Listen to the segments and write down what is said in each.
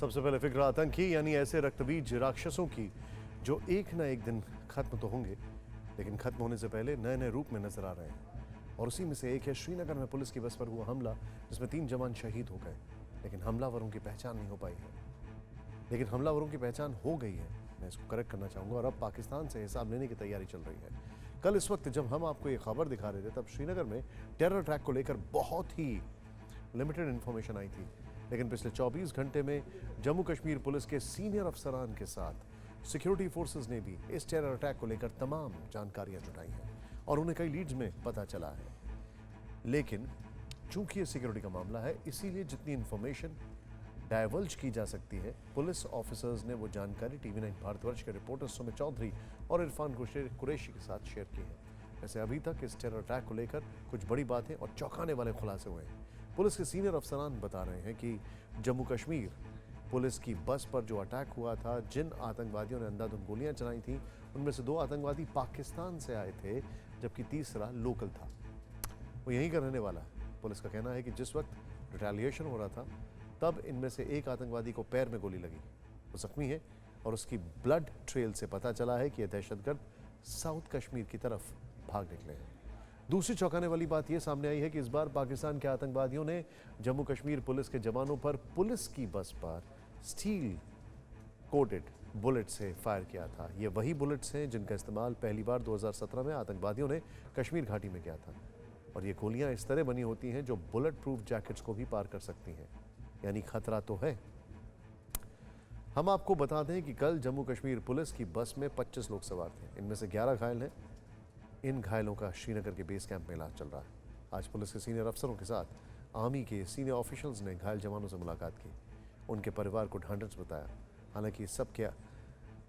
सबसे पहले फिक्र आतंकी यानी ऐसे रक्तबीज राक्षसों की जो एक ना एक दिन खत्म तो होंगे, लेकिन खत्म होने से पहले नए नए रूप में नजर आ रहे हैं। और उसी में से एक है श्रीनगर में पुलिस की बस पर हुआ हमला, जिसमें 3 जवान शहीद हो गए, लेकिन हमलावरों की पहचान नहीं हो पाई है। लेकिन हमलावरों की पहचान हो गई है, मैं इसको करेक्ट करना चाहूंगा, और अब पाकिस्तान से हिसाब लेने की तैयारी चल रही है। कल इस वक्त जब हम आपको ये खबर दिखा रहे थे, तब श्रीनगर में टेरर अटैक को लेकर बहुत ही लिमिटेड इंफॉर्मेशन आई थी, लेकिन पिछले 24 घंटे में जम्मू कश्मीर पुलिस के सीनियर अफसरान के साथ सिक्योरिटी फोर्सेस ने भी इस टेरर अटैक को लेकर तमाम जानकारियां जुटाई हैं और उन्हें कई लीड्स में पता चला है। लेकिन चूंकि ये सिक्योरिटी का मामला है, इसीलिए जितनी इंफॉर्मेशन डाइवर्ज की जा सकती है, पुलिस ऑफिसर्स ने वो जानकारी TV9 भारतवर्ष के रिपोर्टर सुमित चौधरी और इरफान कुरैशी के साथ शेयर की है। वैसे अभी तक इस टेरर अटैक को लेकर कुछ बड़ी बातें और चौंकाने वाले खुलासे हुए हैं। पुलिस के सीनियर अफसरान बता रहे हैं कि जम्मू कश्मीर पुलिस की बस पर जो अटैक हुआ था, जिन आतंकवादियों ने अंधाधुंध गोलियां चलाई थी, उनमें से 2 आतंकवादी पाकिस्तान से आए थे, जबकि तीसरा लोकल था, वो यहीं का रहने वाला है। पुलिस का कहना है कि जिस वक्त रिटेलिएशन हो रहा था, तब इनमें से एक आतंकवादी को पैर में गोली लगी, वो जख्मी है और उसकी ब्लड ट्रेल से पता चला है कि यह दहशतगर्द साउथ कश्मीर की तरफ भाग निकले हैं। दूसरी चौंकाने वाली बात यह सामने आई है कि इस बार पाकिस्तान के आतंकवादियों ने जम्मू कश्मीर पुलिस के जवानों पर पुलिस की बस पर स्टील कोटेड बुलेट से फायर किया था। ये वही बुलेट्स हैं जिनका इस्तेमाल पहली बार 2017 में आतंकवादियों ने कश्मीर घाटी में किया था, और ये गोलियां इस तरह बनी होती हैं जो बुलेट प्रूफ जैकेट्स को भी पार कर सकती हैं, यानी खतरा तो है। हम आपको बता दें कि कल जम्मू कश्मीर पुलिस की बस में 25 लोग सवार थे, इनमें से 11 घायल हैं। इन घायलों का श्रीनगर के बेस कैंप में इलाज चल रहा है। आज पुलिस के सीनियर अफसरों के साथ आर्मी के सीनियर ऑफिशियल्स ने घायल जवानों से मुलाकात की, उनके परिवार को ढांढस बताया। हालांकि सब के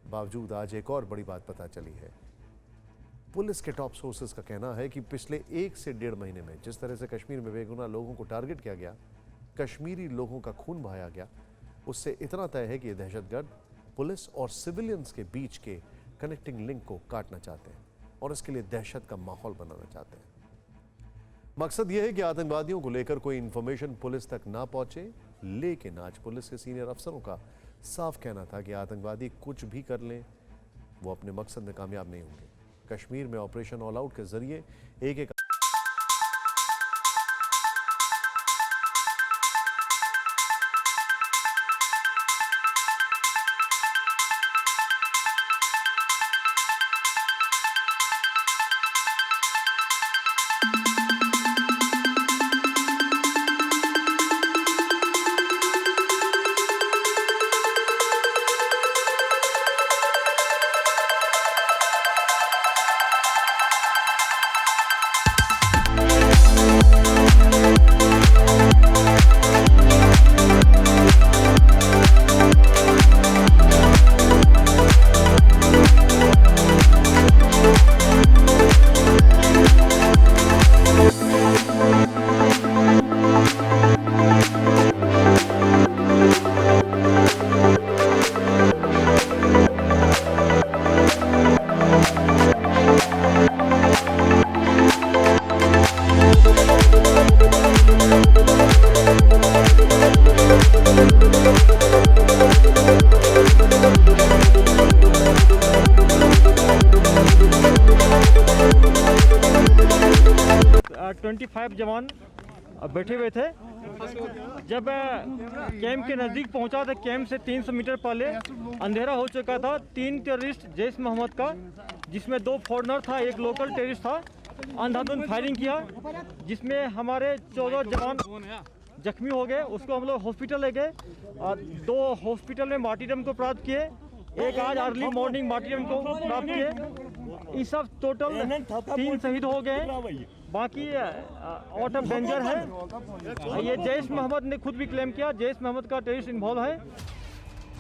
बावजूद आज एक और बड़ी बात पता चली है। पुलिस के टॉप सोर्सेज का कहना है कि पिछले 1 से 1.5 महीने में जिस तरह से कश्मीर में बेगुनाह लोगों को टारगेट किया गया, कश्मीरी लोगों का खून बहाया गया, उससे इतना तय है कि ये दहशतगर्द पुलिस और सिविलियंस के बीच के कनेक्टिंग लिंक को काटना चाहते हैं और इसके लिए दहशत का माहौल बनाना चाहते हैं। मकसद यह है कि आतंकवादियों को लेकर कोई इंफॉर्मेशन पुलिस तक ना पहुंचे, लेकिन आज पुलिस के सीनियर अफसरों का साफ कहना था कि आतंकवादी कुछ भी कर लें, वो अपने मकसद में कामयाब नहीं होंगे। कश्मीर में ऑपरेशन ऑल आउट के जरिए एक जवान बैठे हुए थे। जब कैंप के नज़दीक पहुंचा तो कैंप से 300 मीटर पहले अंधेरा हो चुका था। 3 टेररिस्ट जैश मोहम्मद का, जिसमें 2 फॉरेनर था, 1 लोकल टेररिस्ट था, अंधाधुंध फायरिंग किया, जिसमें हमारे 14 जवान जख्मी हो गए। उसको हम लोग हॉस्पिटल ले गए और 2 हॉस्पिटल में मार्टीरियम को प्राप्त किए, एक आज अर्ली मॉर्निंग मार्टीरियम को प्राप्त किए। इस सब टोटल 3 शहीद हो गए, बाकी आउट ऑफ डेंजर है। ये जैश मोहम्मद ने खुद भी क्लेम किया जैश मोहम्मद का टेररिस्ट इन्वॉल्व है।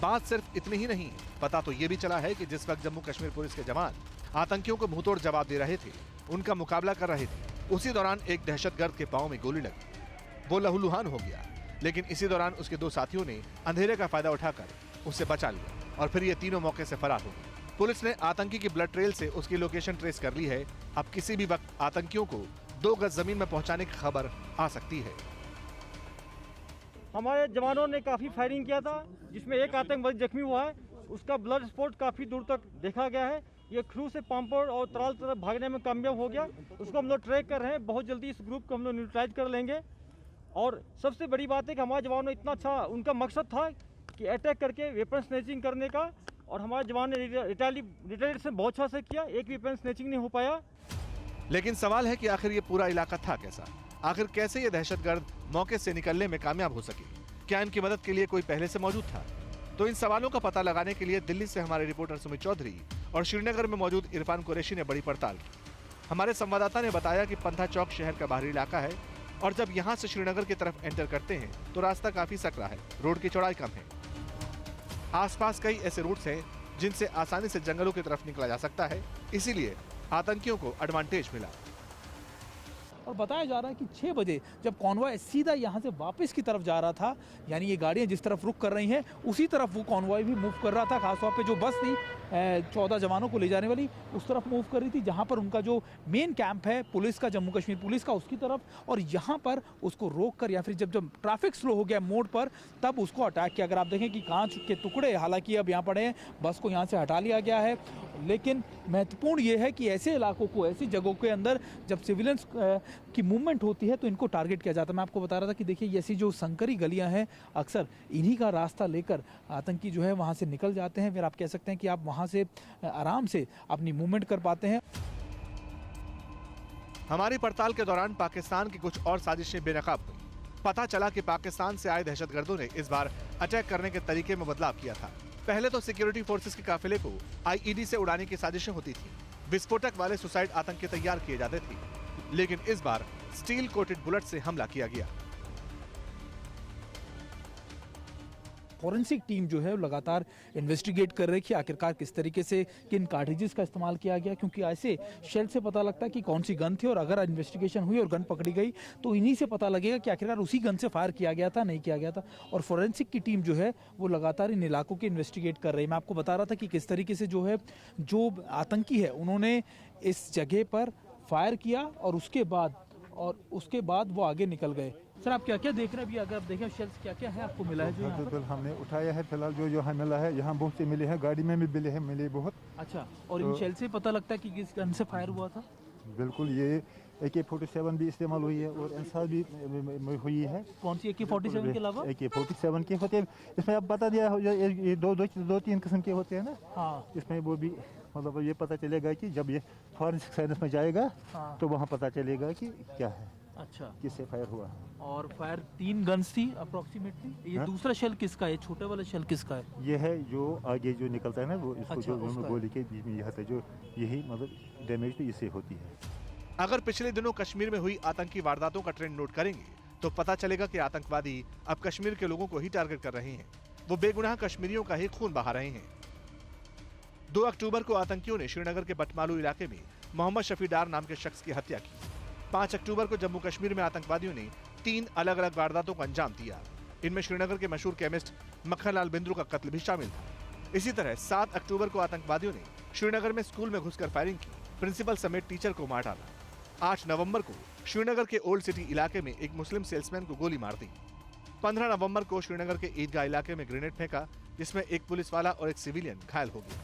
बात सिर्फ इतनी ही नहीं, पता तो ये भी चला है कि जिस वक्त जम्मू कश्मीर पुलिस के जवान आतंकियों को मुंहतोड़ जवाब दे रहे थे, उनका मुकाबला कर रहे थे, उसी दौरान एक दहशतगर्द के पांव में गोली लगी। वो लहूलुहान हो गया, लेकिन इसी दौरान उसके 2 साथियों ने अंधेरे का फायदा उठाकर उसे बचा लिया और फिर ये तीनों मौके से फरार हो गए। पुलिस ने आतंकी की ब्लड ट्रेल से उसकी लोकेशन ट्रेस कर ली है। अब किसी भी वक्त आतंकियों को 2 गज जमीन में पहुंचाने की खबर आ सकती है। हमारे जवानों ने काफ़ी फायरिंग किया था, जिसमें एक आतंकवादी जख्मी हुआ है। उसका ब्लड स्पॉट काफ़ी दूर तक देखा गया है। ये क्रू से पाम्पोर और तराल तरफ भागने में कामयाब हो गया। उसको हम लोग ट्रैक कर रहे हैं। बहुत जल्दी इस ग्रुप को हम लोग न्यूट्रलाइज कर लेंगे। और सबसे बड़ी बात है कि हमारे जवानों ने इतना अच्छा, उनका मकसद था कि अटैक करके वेपन स्नैचिंग करने का, और हमारे जवान ने रिटेलिएशन बहुत अच्छा से किया। एक वेपन स्नैचिंग नहीं हो पाया। लेकिन सवाल है कि आखिर ये पूरा इलाका था कैसा? आखिर कैसे ये दहशतगर्द मौके से निकलने में कामयाब हो सके? क्या इनकी मदद के लिए कोई पहले से मौजूद था? तो इन सवालों का पता लगाने के लिए दिल्ली से हमारे रिपोर्टर सुमित चौधरी और श्रीनगर में मौजूद इरफान कुरैशी ने बड़ी पड़ताल की। हमारे संवाददाता ने बताया कि पंथा चौक शहर का बाहरी इलाका है और जब यहाँ से श्रीनगर की तरफ एंटर करते हैं तो रास्ता काफी सकरा है, रोड की चौड़ाई कम है। आसपास कई ऐसे रूट्स हैं जिनसे आसानी से जंगलों की तरफ निकला जा सकता है, इसीलिए आतंकियों को एडवांटेज मिला। और बताया जा रहा है कि 6 बजे जब कॉन्वॉय सीधा यहाँ से वापस की तरफ जा रहा था, यानी ये गाड़ियाँ जिस तरफ रुख कर रही हैं उसी तरफ वो कॉन्वॉय भी मूव कर रहा था। खासतौर पे जो बस थी 14 जवानों को ले जाने वाली, उस तरफ मूव कर रही थी जहाँ पर उनका जो मेन कैंप है पुलिस का, जम्मू कश्मीर पुलिस का, उसकी तरफ। और यहाँ पर उसको रोक कर या फिर जब ट्रैफिक स्लो हो गया मोड़ पर, तब उसको अटैक किया। अगर आप देखें कि कांच के टुकड़े हालांकि अब यहाँ पड़े हैं, बस को यहाँ से हटा लिया गया है। लेकिन महत्वपूर्ण ये है कि ऐसे इलाकों को, ऐसी जगहों के अंदर जब सिविलियंस की मूवमेंट होती है तो इनको टारगेट किया जाता है। मैं आपको बता रहा था कि देखिए ये ऐसी जो संकरी गलियां हैं, अक्सर इन्हीं का रास्ता लेकर आतंकी जो है वहां से निकल जाते हैं। फिर आप कह सकते हैं कि आप वहां से आराम से अपनी मूवमेंट कर पाते हैं। हमारी पड़ताल के दौरान पाकिस्तान की कुछ और साजिशें बेनकाब हुई। पता चला कि पाकिस्तान से आए दहशतगर्दों ने इस बार अटैक करने के तरीके में बदलाव किया था। पहले तो सिक्योरिटी फोर्सेस के काफिले को आईईडी से उड़ाने की साजिशें होती थी। विस्फोटक वाले सुसाइड आतंकी तैयार किए जाते थे, लेकिन इस बार स्टील कोटेड बुलेट से हमला किया गया। फॉरेंसिक टीम जो है वो लगातार इन्वेस्टिगेट कर रही है कि आखिरकार किस तरीके से किन कार्ट्रिजेस का इस्तेमाल किया गया, क्योंकि ऐसे शेल से पता लगता है कि कौन सी गन थी। और अगर इन्वेस्टिगेशन हुई और गन पकड़ी गई तो इन्हीं से पता लगेगा कि आखिरकार उसी गन से फायर किया गया था, नहीं किया गया था। और फॉरेंसिक की टीम जो है वो लगातार इन इलाकों की इन्वेस्टिगेट कर रही है। मैं आपको बता रहा था कि किस तरीके से जो है जो आतंकी है उन्होंने इस जगह पर फायर किया और उसके बाद वो आगे निकल गए। सर आप क्या क्या देख रहे हैं अभी? अगर आप देखें शेल्स क्या क्या है आपको मिला है जो यहाँ पर? हमने उठाया है फिलहाल जो यहाँ मिला है, यहाँ बहुत से मिले हैं, गाड़ी में भी मिले बहुत। अच्छा, और इन शेल से पता लगता है कि किस गन से फायर हुआ था? बिल्कुल, ये AK-47 भी इस्तेमाल हुई है और एनसार भी हुई है। कौन सी AK-47 के अलावा? AK-47 के होते हैं, इसमें अब बता दिया ये दो तीन किस्म के होते हैं ना। हाँ, इसमें वो भी मतलब ये पता चलेगा कि जब ये फॉरेंसिक साइंस में जाएगा हाँ, तो वहाँ पता चलेगा कि क्या है, अच्छा किससे फायर हुआ। और फायर 3 गन्स थी अप्रोक्सीमेटली। ये हाँ? दूसरा शेल किसका है? छोटे वाला शेल किसका है? ये है जो आगे जो निकलता है ना, वो इसको अच्छा, जो उसका गोली के बीच में यहाँ से जो यही मतलब डैमेज तो इससे होती है। अगर पिछले दिनों कश्मीर में हुई आतंकी वारदातों का ट्रेंड नोट करेंगे तो पता चलेगा कि आतंकवादी अब कश्मीर के लोगों को ही टारगेट कर रहे हैं। वो बेगुनाह कश्मीरियों का ही खून बहा रहे हैं। 2 अक्टूबर को आतंकियों ने श्रीनगर के बटमालू इलाके में मोहम्मद शफी डार नाम के शख्स की हत्या की। 5 अक्टूबर को जम्मू कश्मीर में आतंकवादियों ने 3 अलग अलग वारदातों को अंजाम दिया। इनमें श्रीनगर के मशहूर केमिस्ट मक्खन लाल बिंद्रू का कत्ल भी शामिल था। इसी तरह 7 अक्टूबर को आतंकवादियों ने श्रीनगर में स्कूल में घुसकर फायरिंग की, प्रिंसिपल समेत टीचर को मार डाला। 8 नवंबर को श्रीनगर के ओल्ड सिटी इलाके में एक मुस्लिम सेल्समैन को गोली मार दी। 15 नवंबर को श्रीनगर के ईदगाह इलाके में ग्रेनेड फेंका, जिसमें एक पुलिस वाला और एक सिविलियन घायल हो गया।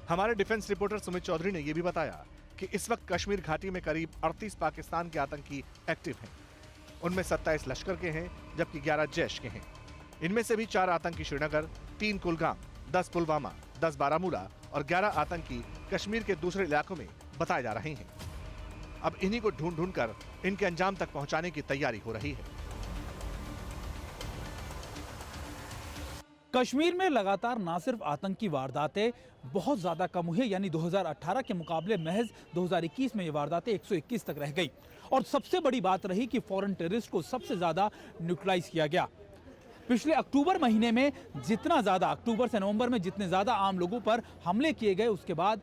हमारे डिफेंस रिपोर्टर सुमित चौधरी ने यह भी बताया कि इस वक्त कश्मीर घाटी में करीब 38 पाकिस्तान के आतंकी एक्टिव हैं। उनमें 27 लश्कर के हैं जबकि 11 जैश के हैं। इनमें से भी 4 आतंकी श्रीनगर, 3 कुलगाम, 10 पुलवामा, 10 बारामूला और 11 आतंकी कश्मीर के दूसरे इलाकों में बताए जा रहे हैं। अब इन्हीं को ढूंढ कर इनके अंजाम तक पहुंचाने की तैयारी हो रही है। कश्मीर में लगातार ना सिर्फ आतंकी वारदातें बहुत ज़्यादा कम हुई, यानी 2018 के मुकाबले महज 2021 में ये वारदातें 121 तक रह गई। और सबसे बड़ी बात रही कि फॉरेन टेररिस्ट को सबसे ज़्यादा न्यूट्रलाइज किया गया। पिछले अक्टूबर महीने में जितना ज़्यादा, अक्टूबर से नवंबर में जितने ज़्यादा आम लोगों पर हमले किए गए, उसके बाद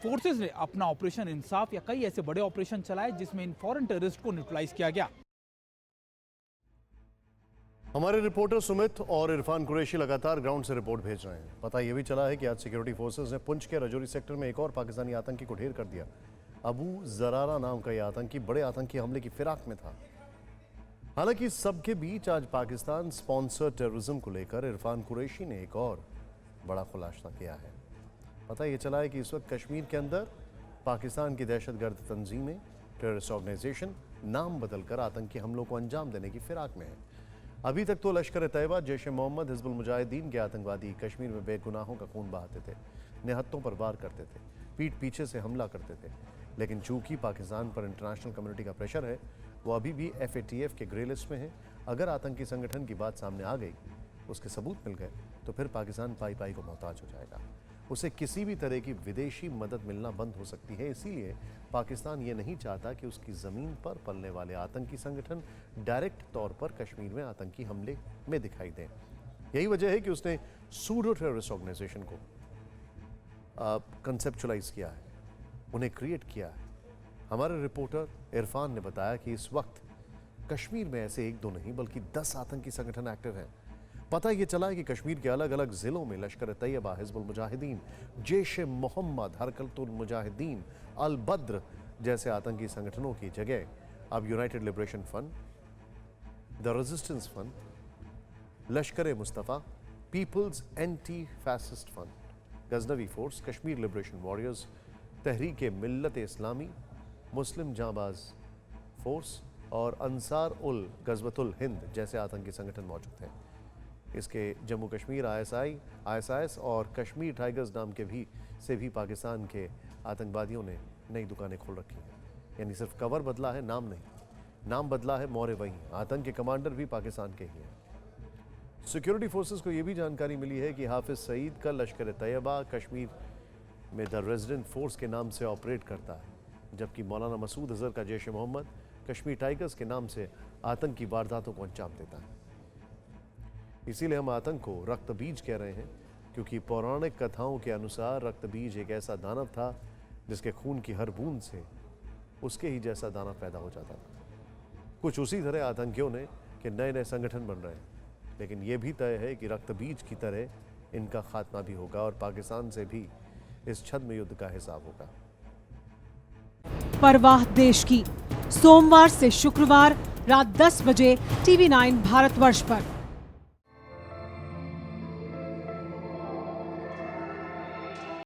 फोर्सेस ने अपना ऑपरेशन इंसाफ या कई ऐसे बड़े ऑपरेशन चलाए जिसमें इन फॉरेन टेररिस्ट को न्यूट्रलाइज किया गया। हमारे रिपोर्टर सुमित और इरफान कुरैशी लगातार ग्राउंड से रिपोर्ट भेज रहे हैं। पता यह भी चला है कि आज सिक्योरिटी फोर्सेस ने पुंछ के रजौरी सेक्टर में एक और पाकिस्तानी आतंकी को ढेर कर दिया। अबू जरारा नाम का यह आतंकी बड़े आतंकी हमले की फिराक में था। हालांकि सबके बीच आज पाकिस्तान स्पॉन्सर्ड टेररिज्म को लेकर इरफान कुरैशी ने एक और बड़ा खुलासा किया है। पता ये चला है कि इस वक्त कश्मीर के अंदर पाकिस्तान की दहशतगर्द तंजीमें, टेररिस्ट ऑर्गेनाइजेशन नाम बदलकर आतंकी हमलों को अंजाम देने की फिराक में है। अभी तक तो लश्कर तैयबा, जैश ए मोहम्मद, हिजबुल मुजाहिदीन के आतंकवादी कश्मीर में बेगुनाहों का खून बहाते थे, निहत्तों पर वार करते थे, पीठ पीछे से हमला करते थे। लेकिन चूंकि पाकिस्तान पर इंटरनेशनल कम्युनिटी का प्रेशर है, वो अभी भी FATF के ग्रे लिस्ट में है। अगर आतंकी संगठन की बात सामने आ गई, उसके सबूत मिल गए, तो फिर पाकिस्तान पाई पाई को मोहताज हो जाएगा। उसे किसी भी तरह की विदेशी मदद मिलना बंद हो सकती है। इसीलिए पाकिस्तान ये नहीं चाहता कि उसकी ज़मीन पर पलने वाले आतंकी संगठन डायरेक्ट तौर पर कश्मीर में आतंकी हमले में दिखाई दें। यही वजह है कि उसने सूडो टेररिस्ट ऑर्गेनाइजेशन को कंसेप्चुलाइज किया है, उन्हें क्रिएट किया है। हमारे रिपोर्टर इरफान ने बताया कि इस वक्त कश्मीर में ऐसे एक दो नहीं बल्कि 10 आतंकी संगठन एक्टिव हैं। पता ये चला है कि कश्मीर के अलग अलग जिलों में लश्कर तैयबा, हिजबुल मुजाहिदीन, जैश ए मोहम्मद, हरकतुल मुजाहिदीन, अल बद्र जैसे आतंकी संगठनों की जगह अब United Liberation Front, the Resistance Front, Lashkar e Mustafa, People's Anti Fascist Front, Ghaznavi force, Kashmir Liberation Warriors, Tehreek e Millat Islami, मुस्लिम जांबाज फोर्स और अंसार उल गज़वतुल हिंद जैसे आतंकी संगठन मौजूद हैं। इसके जम्मू कश्मीर ISIS और कश्मीर टाइगर्स नाम के भी पाकिस्तान के आतंकवादियों ने नई दुकानें खोल रखी हैं। यानी सिर्फ कवर बदला है, नाम नहीं, नाम बदला है, मोहरे वही। आतंक के कमांडर भी पाकिस्तान के ही हैं। सिक्योरिटी फोर्सेस को यह भी जानकारी मिली है कि हाफिज सईद का लश्कर तैयबा कश्मीर में द रेजिडेंट फोर्स के नाम से ऑपरेट करता है, जबकि मौलाना मसूद अजहर का जैश ए मोहम्मद कश्मीर टाइगर्स के नाम से आतंकी वारदातों को अंजाम देता है। इसीलिए हम आतंक को रक्त बीज कह रहे हैं, क्योंकि पौराणिक कथाओं के अनुसार रक्त बीज एक ऐसा दानव था जिसके खून की हर बूंद से उसके ही जैसा दानव पैदा हो जाता था। कुछ उसी तरह आतंकियों ने कि नए नए संगठन बन रहे हैं, लेकिन यह भी तय है कि रक्त बीज की तरह इनका खात्मा भी होगा और पाकिस्तान से भी इस छद्म युद्ध का हिसाब होगा। परवाह देश की, सोमवार से शुक्रवार रात 10 बजे TV9 भारतवर्ष पर।